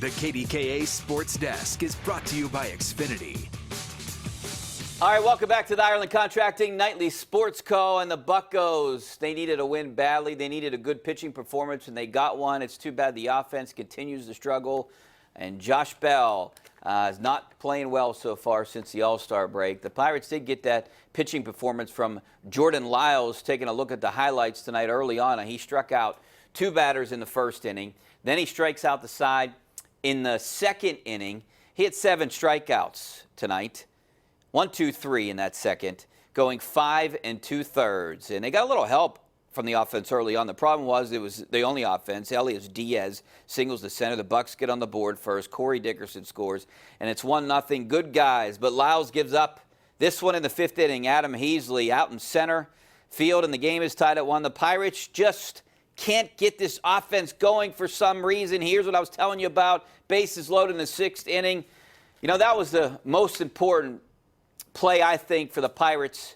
The KDKA Sports Desk is brought to you by Xfinity. All right, welcome back to the Ireland Contracting Nightly Sports Co. And the Buccos, they needed a win badly. They needed a good pitching performance, and they got one. It's too bad the offense continues to struggle. And Josh Bell is not playing well so far since the All-Star break. The Pirates did get that pitching performance from Jordan Lyles. Taking a look at the highlights tonight early on, he struck out 2 batters in the first inning. Then he strikes out the side in the second inning. He had 7 strikeouts tonight. 1, 2, 3 in that second, going 5 2/3. And they got a little help from the offense early on. The problem was it was the only offense. Elias Diaz singles the center. The Bucks get on the board first. Corey Dickerson scores, and it's 1-0. Good guys, but Lyles gives up this one in the 5th inning. Adam Heasley out in center field, and the game is tied at 1. The Pirates just can't get this offense going for some reason. Here's what I was telling you about. Bases loaded in the 6th inning. You know, that was the most important play, I think, for the Pirates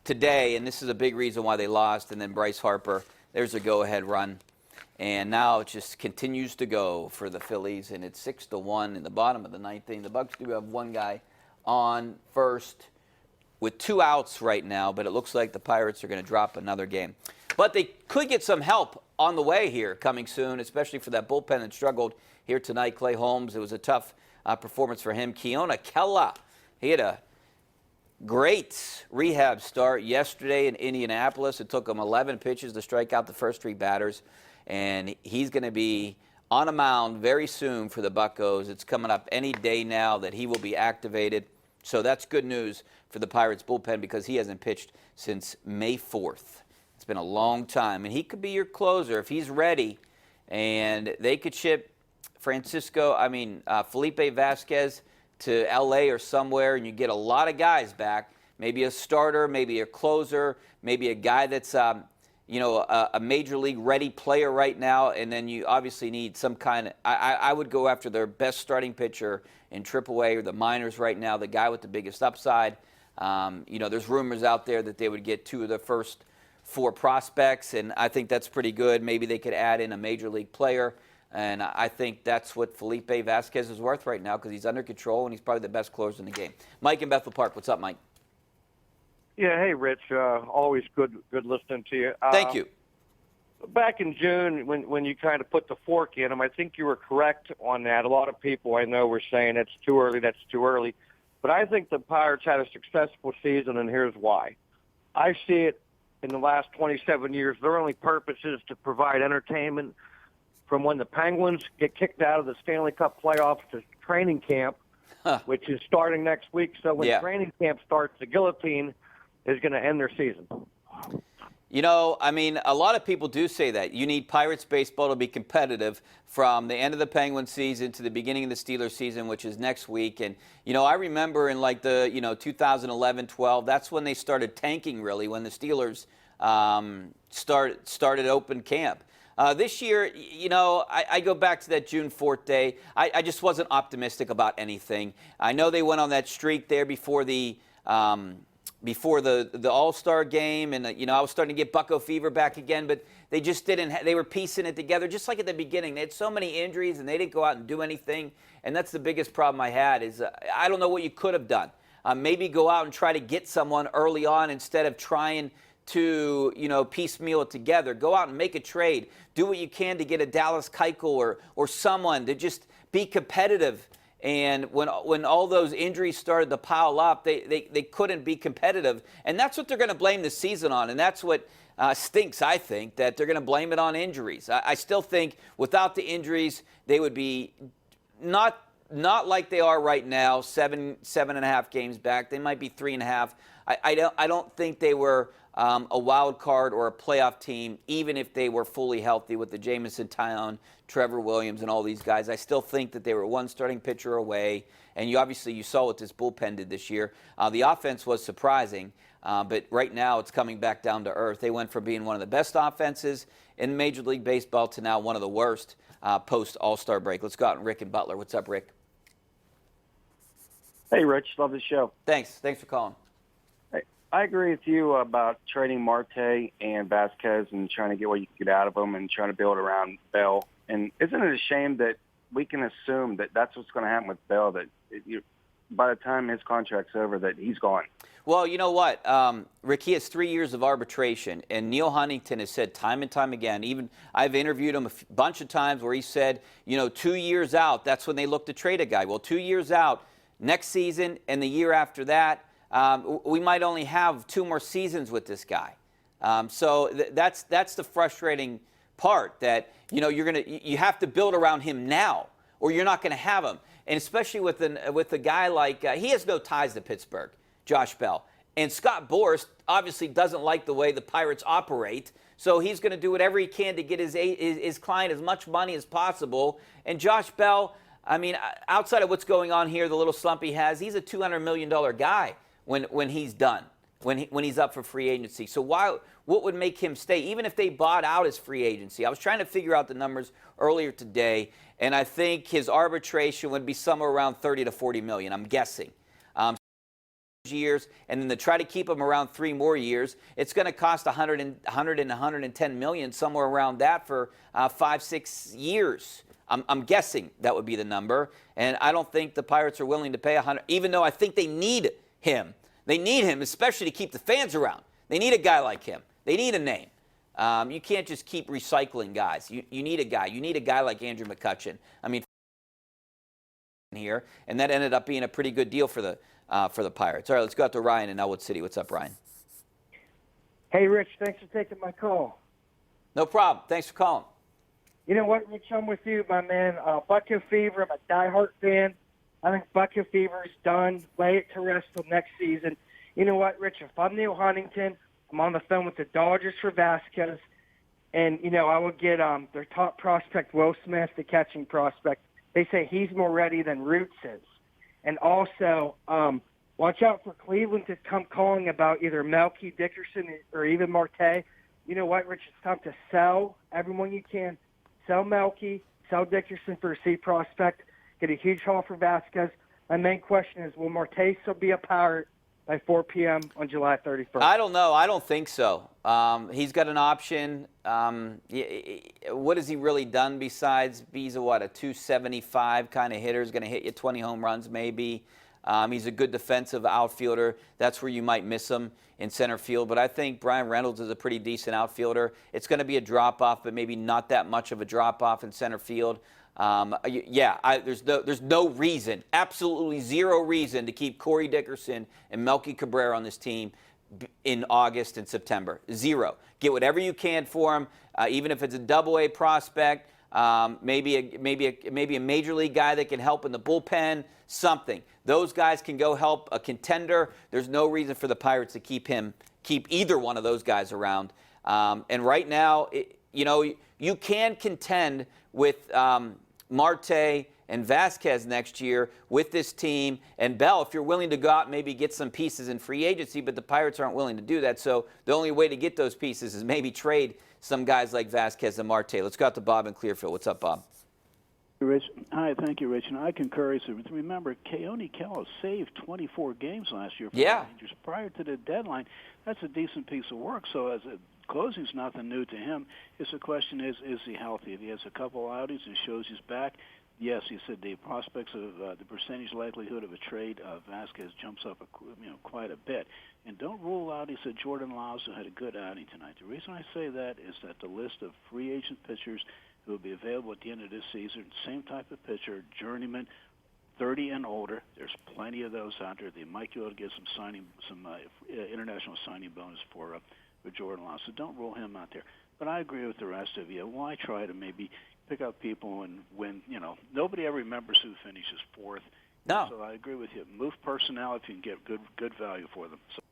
today, and this is a big reason why they lost. And then Bryce Harper, there's a go-ahead run. And now it just continues to go for the Phillies, and it's 6-1 in the bottom of the 9th inning. The Bucks do have one guy on first with 2 outs right now, but it looks like the Pirates are going to drop another game. But they could get some help on the way here coming soon, especially for that bullpen that struggled here tonight. Clay Holmes, it was a tough performance for him. Keona Kela, he had a great rehab start yesterday in Indianapolis. It took him 11 pitches to strike out the first 3 batters, and he's going to be on a mound very soon for the Buccos. It's coming up any day now that he will be activated. So that's good news for the Pirates bullpen because he hasn't pitched since May 4th. It's been a long time, and he could be your closer if he's ready. And they could ship Felipe Vasquez to L.A. or somewhere, and you get a lot of guys back, maybe a starter, maybe a closer, maybe a guy that's a major league ready player right now, and then you obviously need some kind of I would go after their best starting pitcher in AAA or the minors right now, the guy with the biggest upside. There's rumors out there that they would get 2 of the first 4 prospects, and I think that's pretty good. Maybe they could add in a major league player. And I think that's what Felipe Vasquez is worth right now because he's under control and he's probably the best closer in the game. Mike in Bethel Park, what's up, Mike? Yeah, hey, Rich. Always good listening to you. Thank you. Back in June, when you kind of put the fork in him, I think you were correct on that. A lot of people I know were saying that's too early. But I think the Pirates had a successful season, and here's why. I see it in the last 27 years. Their only purpose is to provide entertainment from when the Penguins get kicked out of the Stanley Cup playoffs to training camp, which is starting next week. So when training camp starts, the guillotine is going to end their season. You know, a lot of people do say that. You need Pirates baseball to be competitive from the end of the Penguins season to the beginning of the Steelers season, which is next week. And, I remember in 2011-12, that's when they started tanking, really, when the Steelers started open camp. This year, I go back to that June 4th day. I just wasn't optimistic about anything. I know they went on that streak there before the All-Star game, and I was starting to get Bucco fever back again, but they just didn't. They were piecing it together just like at the beginning. They had so many injuries, and they didn't go out and do anything. And that's the biggest problem I had is I don't know what you could have done. Maybe go out and try to get someone early on instead of trying to piecemeal it together. Go out and make a trade. Do what you can to get a Dallas Keuchel or someone to just be competitive. And when all those injuries started to pile up, they couldn't be competitive. And that's what they're going to blame the season on. And that's what stinks, I think, that they're going to blame it on injuries. I still think without the injuries, they would be not like they are right now, 7.5 games back. They might be 3.5. I don't think they were a wild card or a playoff team, even if they were fully healthy with the Jamison Tyone, Trevor Williams, and all these guys. I still think that they were one starting pitcher away. And you saw what this bullpen did this year. The offense was surprising, but right now it's coming back down to earth. They went from being one of the best offenses in Major League Baseball to now one of the worst post-All-Star break. Let's go out and Rick and Butler. What's up, Rick? Hey, Rich. Love the show. Thanks for calling. I agree with you about trading Marte and Vasquez and trying to get what you can get out of them and trying to build around Bell. And isn't it a shame that we can assume that that's what's going to happen with Bell, that by the time his contract's over, that he's gone. Well, you know what, Rick, he has 3 years of arbitration, and Neil Huntington has said time and time again, even I've interviewed him a bunch of times where he said, 2 years out, that's when they look to trade a guy. Well, 2 years out, next season and the year after that, we might only have 2 more seasons with this guy. So that's the frustrating part, that you have to build around him now, or you're not going to have him. And especially with a guy like he has no ties to Pittsburgh, Josh Bell, and Scott Boras obviously doesn't like the way the Pirates operate. So he's going to do whatever he can to get his client as much money as possible. And Josh Bell, I mean, outside of what's going on here, the little slump he has, he's a $200 million guy when he's done, when he's up for free agency. So what would make him stay, even if they bought out his free agency? I was trying to figure out the numbers earlier today, and I think his arbitration would be somewhere around 30 to 40 million, I'm guessing. Years, and then to try to keep him around 3 more years, it's going to cost 110 million, somewhere around that, for 5-6 years. I'm guessing that would be the number, and I don't think the Pirates are willing to pay 100, even though I think they need him. They need him, especially to keep the fans around. They need a guy like him. They need a name. You can't just keep recycling guys. You need a guy. You need a guy like Andrew McCutchen. I mean, here, and that ended up being a pretty good deal for the Pirates. All right, let's go out to Ryan in Elwood City. What's up, Ryan? Hey, Rich, thanks for taking my call. No problem. Thanks for calling. You know what, Rich, I'm with you, my man. Buckhead Fever, I'm a diehard fan. I think Buckhead Fever is done. Lay it to rest till next season. You know what, Rich, if I'm Neil Huntington, I'm on the phone with the Dodgers for Vasquez, and, I would get their top prospect, Will Smith, the catching prospect. They say he's more ready than Roots is. And also, watch out for Cleveland to come calling about either Melky, Dickerson, or even Marte. You know what, Rich? It's time to sell everyone you can. Sell Melky, sell Dickerson for a C prospect, get a huge haul for Vasquez. My main question is, will Marte still be a Pirate by 4 p.m. on July 31st? I don't know. I don't think so. He's got an option. What has he really done besides he's a 275 kind of hitter? Is going to hit you 20 home runs maybe. He's a good defensive outfielder. That's where you might miss him in center field. But I think Brian Reynolds is a pretty decent outfielder. It's going to be a drop-off, but maybe not that much of a drop-off in center field. There's no reason, absolutely zero reason, to keep Corey Dickerson and Melky Cabrera on this team in August and September. Zero. Get whatever you can for him, even if it's a Double-A prospect, maybe a major league guy that can help in the bullpen, something. Those guys can go help a contender. There's no reason for the Pirates to keep either one of those guys around. And right now, you can contend with Marte and Vasquez next year with this team, and Bell, if you're willing to go out and maybe get some pieces in free agency, but the Pirates aren't willing to do that. So the only way to get those pieces is maybe trade some guys like Vasquez and Marte. Let's go out to Bob in Clearfield. What's up, Bob? Rich. Hi, thank you, Rich. And I concur. Remember, Keone Keller saved 24 games last year for the Rangers prior to the deadline. That's a decent piece of work. So as closing's nothing new to him. It's the question is he healthy? If he has a couple outings and shows he's back, yes, he said the prospects of the percentage likelihood of a trade of Vasquez jumps up quite a bit. And don't rule out, he said, Jordan Lyles, who had a good outing tonight. The reason I say that is that the list of free agent pitchers who will be available at the end of this season, same type of pitcher, journeyman, 30 and older. There's plenty of those out there. They might be able to get some international signing bonus for Jordan Lyles. So don't rule him out there. But I agree with the rest of you. Why try to maybe pick up people and win? Nobody ever remembers who finishes fourth. No. So I agree with you. Move personnel if you can get good value for them. So.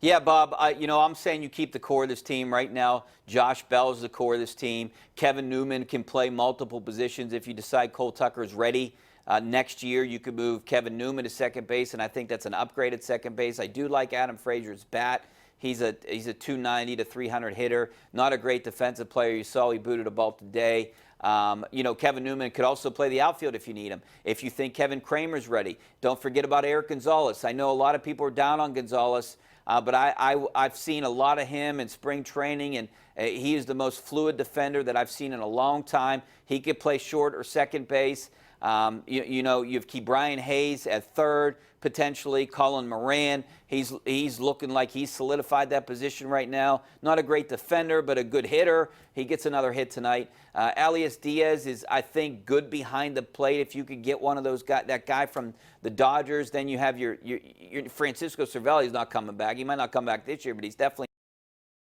Yeah, Bob, I'm saying you keep the core of this team right now. Josh Bell is the core of this team. Kevin Newman can play multiple positions if you decide Cole Tucker is ready. Next year, you could move Kevin Newman to second base, and I think that's an upgrade at second base. I do like Adam Frazier's bat. He's a 290 to 300 hitter. Not a great defensive player. You saw he booted a ball today. Kevin Newman could also play the outfield if you need him. If you think Kevin Kramer's ready, don't forget about Eric Gonzalez. I know a lot of people are down on Gonzalez, but I've seen a lot of him in spring training, and He is the most fluid defender that I've seen in a long time. He could play short or second base. You know, you've Ke'Bryan Hayes at third, potentially. Colin Moran, he's looking like he's solidified that position right now. Not a great defender, but a good hitter. He gets another hit tonight. Elias Diaz is, I think, good behind the plate. If you could get one of those that guy from the Dodgers, then you have your Francisco Cervelli's not coming back. He might not come back this year, but he's definitely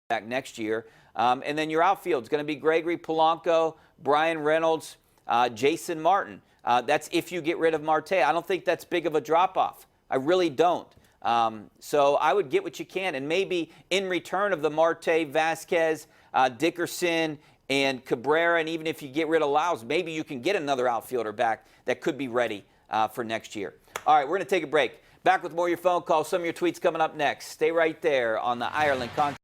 back next year. And then your outfield is going to be Gregory Polanco, Brian Reynolds, Jason Martin. That's if you get rid of Marte. I don't think that's big of a drop-off. I really don't. So I would get what you can, and maybe in return of the Marte, Vasquez, Dickerson, and Cabrera, and even if you get rid of Lyles, maybe you can get another outfielder back that could be ready for next year. All right, we're going to take a break. Back with more of your phone calls, some of your tweets coming up next. Stay right there on the Ireland Contract.